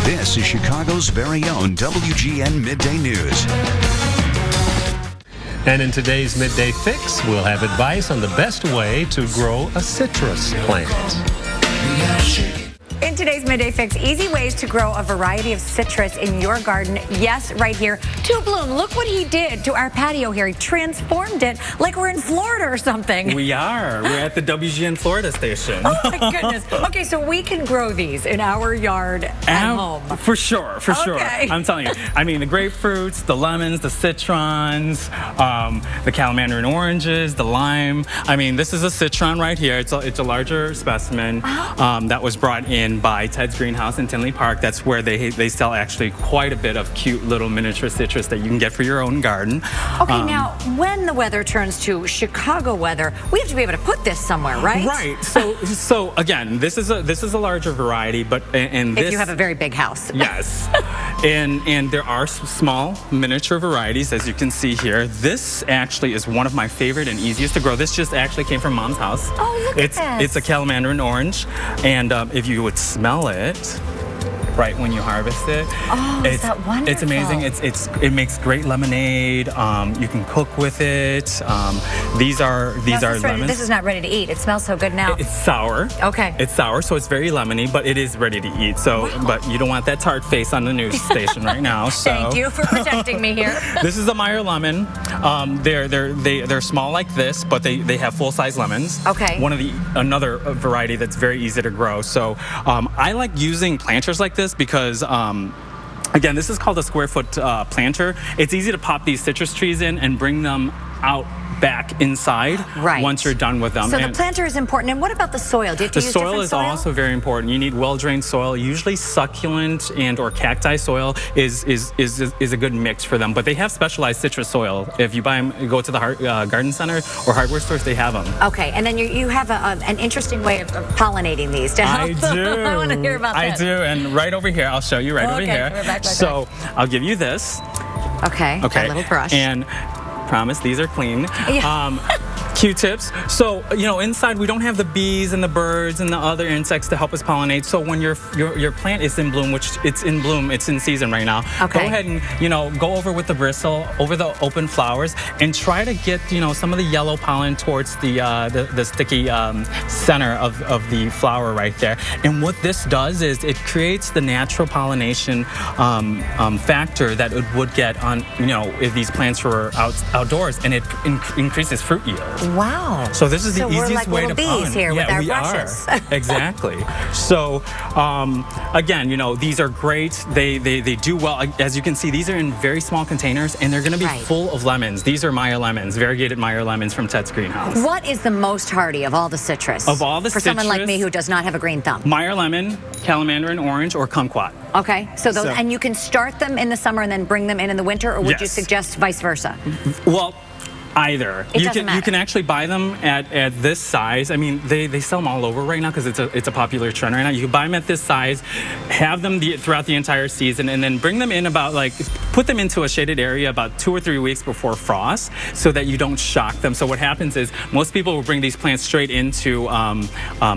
This is Chicago's very own WGN Midday News. And in today's Midday Fix, we'll have advice on the best way to grow a citrus plant. In today's Midday Fix, easy ways to grow a variety of citrus in your garden. Yes, right here. To Bloom, look what he did to our patio here. He transformed it like we're in Florida or something. We are. We're at the WGN Florida station. Oh my goodness. Okay, so we can grow these in our yard at home. For sure, for sure. I'm telling you. I mean, the grapefruits, the lemons, the citrons, the calamandarin oranges, the lime. I mean, this is a citron right here. It's a larger specimen that was brought in by Ted's Greenhouse in Tinley Park. That's where they sell actually quite a bit of cute little miniature citrus that you can get for your own garden. Okay, now when the weather turns to Chicago weather, we have to be able to put this somewhere, right? Right. So again, this is a larger variety, but if you have a very big house. Yes. and there are small miniature varieties, as you can see here. This actually is one of my favorite and easiest to grow. This just actually came from Mom's house. Oh, look at this. It's a calamandarin orange, and if you would smell it right when you harvest it. Oh, is that wonderful? It's amazing. It makes great lemonade. You can cook with it. These are lemons. This is not ready to eat. It smells so good now. It's sour. Okay. It's sour, so it's very lemony, but it is ready to eat. So, wow. But you don't want that tart face on the news station right now. So. Thank you for protecting me here. This is a Meyer lemon. They're small like this, but they have full size lemons. Okay. Another variety that's very easy to grow. So I like using planters like this because again, this is called a square foot planter. It's easy to pop these citrus trees in and bring them out back inside once you're done with them. So the planter is important. And what about the soil? Do you have to use different soil? The soil is also very important. You need well-drained soil. Usually succulent and or cacti soil is a good mix for them. But they have specialized citrus soil. If you buy them, you go to the garden center or hardware stores, they have them. Okay, and then you have an interesting way of pollinating these to help. I do. I want to hear about that. I do, and right over here, I'll show you over here. We're back. I'll give you this. Okay. Got a little brush. And promise these are clean. Yeah. Q-tips. So, inside we don't have the bees and the birds and the other insects to help us pollinate. So when your plant is in bloom, which it's in bloom, it's in season right now. Okay. Go ahead and, go over with the bristle, over the open flowers, and try to get, some of the yellow pollen towards the sticky center of the flower right there. And what this does is it creates the natural pollination factor that it would get on, if these plants were outdoors, and it increases fruit yield. Wow. So this is the easiest way to pollinate. We're like little bees here with our brushes. Exactly. So again, these are great. They do well. As you can see, these are in very small containers, and they're going to be full of lemons. These are Meyer lemons, variegated Meyer lemons from Ted's Greenhouse. What is the most hardy of all the citrus? Of all the citrus? For someone like me who does not have a green thumb. Meyer lemon, calamandarin orange, or kumquat. Okay. So those, and you can start them in the summer and then bring them in the winter, or would you suggest vice versa? Well, either. You can actually buy them at this size. I mean, they sell them all over right now because it's a popular trend right now. You can buy them at this size, have them throughout the entire season, and then bring them in put them into a shaded area about 2 or 3 weeks before frost so that you don't shock them. So what happens is most people will bring these plants straight into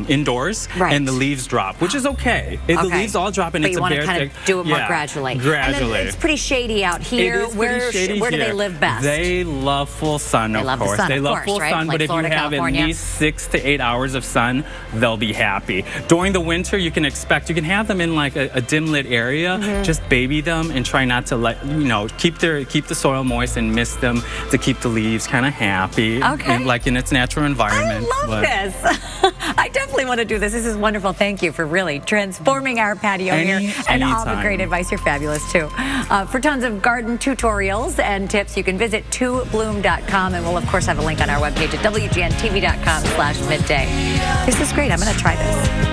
indoors, and the leaves drop, which is okay. The leaves all drop, and but it's you want to kind of do it more gradually. Gradually. And it's pretty shady out here. Where do they live best? They love full sun, of course. They love full sun, but if you have at least 6 to 8 hours of sun, they'll be happy. During the winter, you can have them in like a dim lit area. Just baby them and try not to keep the soil moist and mist them to keep the leaves kind of happy, like in its natural environment. I love this. I definitely want to do this. This is wonderful. Thank you for really transforming our patio here, and all the great advice. You're fabulous too. For tons of garden tutorials and tips, you can visit tobloom.com, and we'll of course have a link on our webpage at WGNTV.com/midday. This is great. I'm going to try this.